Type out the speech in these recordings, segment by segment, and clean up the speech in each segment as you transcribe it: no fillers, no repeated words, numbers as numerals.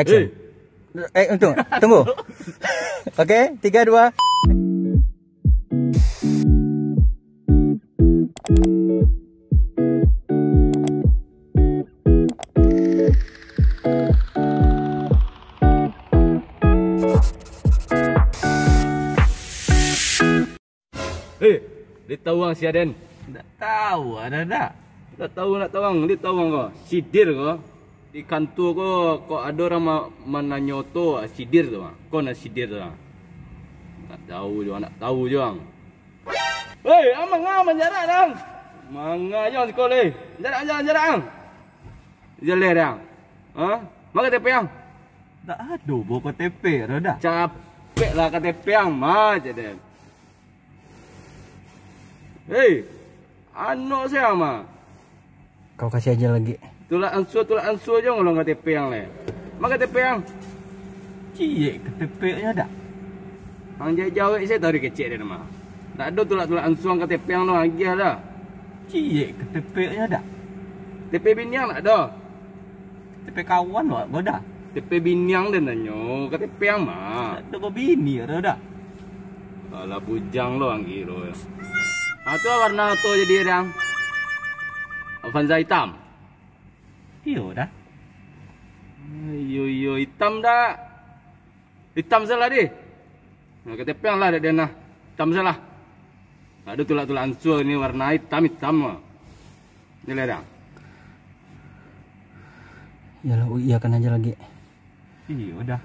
Action. Tunggu. Oke, 3, 2. Dia tahu orang si Aden? Tak tahu ada dah. Tak tahu nak tahu orang, dia tahu orang kau. Sidir kau. Di kantor kau ada orang menanyoto sidir tu. Kau nak sidir tu. Tak tahu je, nak tahu je orang. Hei, amang jarak dang. Manga je sekolah. Jarak. Jalan dah. Ha? Mak KTP yang? Tak ada bawa KTP dah. Capek lah KTP yang mah je dia. Hei, anak saya mah. Kau kasih aja lagi. Tulak ansur je ngolong KTP yang le. Mak KTP yang? Cie KTP-nya dah. Hang jauh saya tahu dia kecil dia nama. Tak ada tulak ansur KTP yang tu lagi dah. Cie KTP-nya dah. KTP biniang tak ada. KTP kawan buat dah. KTP biniang dia nanyo, KTP yang mah. Tak ada bini dah. Alah bujang lo ang kiro. Tu warna tu jadi yang Avanza hitam. Iyo dah. Yo hitam dah. Hitam salah deh. Nah, KTP yang lah dia nah. Hitam salah. Ada tulak ansur ni warna hitam. Ni lah dah. Yalah, iyakan aja lagi. Iyo dah.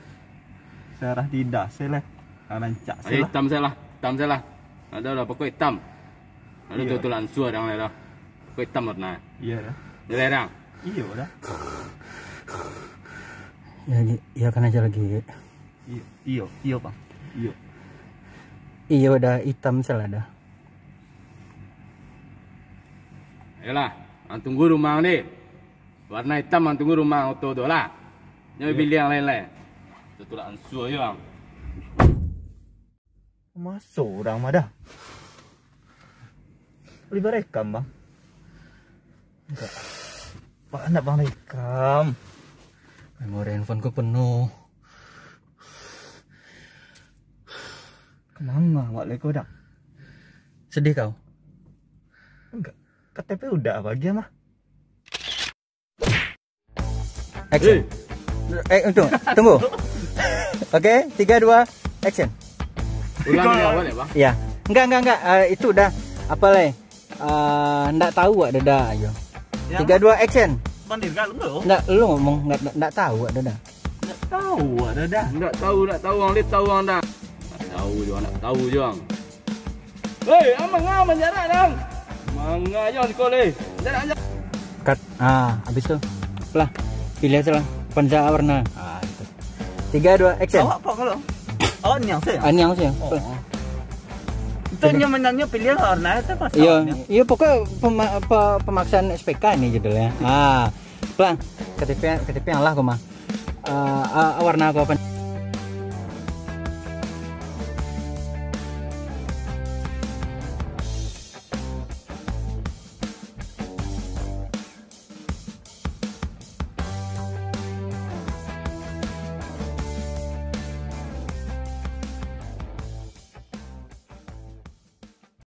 Serah tidak salah. Rancak salah. Hitam salah. Ada lah pokok hitam. Ada tulak ansur dah dah. Pokok hitam warna. Iya dah. Ni lah dah. Iyo dah. Ya, iyakan aja lagi. Iyo bang. Iyo. Iya udah hitam salah dah. Yalah, tunggu rumah ni. Warna hitam tunggu rumah auto tu lah. Jangan pilih yang lain-lain. Itu tulak ansur je bang. Masuk orang mah dah. Boleh berekam bang? Enggak. Pak nak bang rekam. Memori handphone ku penuh. Kemana mak leko dah? Sedih kau? Enggak. KTP udah bagi mah. Action. Tunggu. Oke, 3, 2. Action. Ulang dari awal ya bang? Ya. Enggak. Itu dah apa leh? Nggak tahu ada dah. Ayo. 3, 2. Action. Pandir kat lu? Nggak, lu ngomong nggak tahu ada dah. Nggak tahu ada dah. Nggak tahu orang dia tahu orang dah. Nak tahu je orang. Hei, amang jarak dang. Manga je sekolah. Jarak. Cut. Habis tu. Lah. Pilih salah. Panca warna. Itu. 3, 2. Action. Awak apa kalau? Awak nyang saya. Anyang sih. Itu nyamannya pilih warna itu pas. Iya pokoknya pemaksaan SPK ini judulnya. Pelan. KTP yang lah kok mah. Warna aku apa?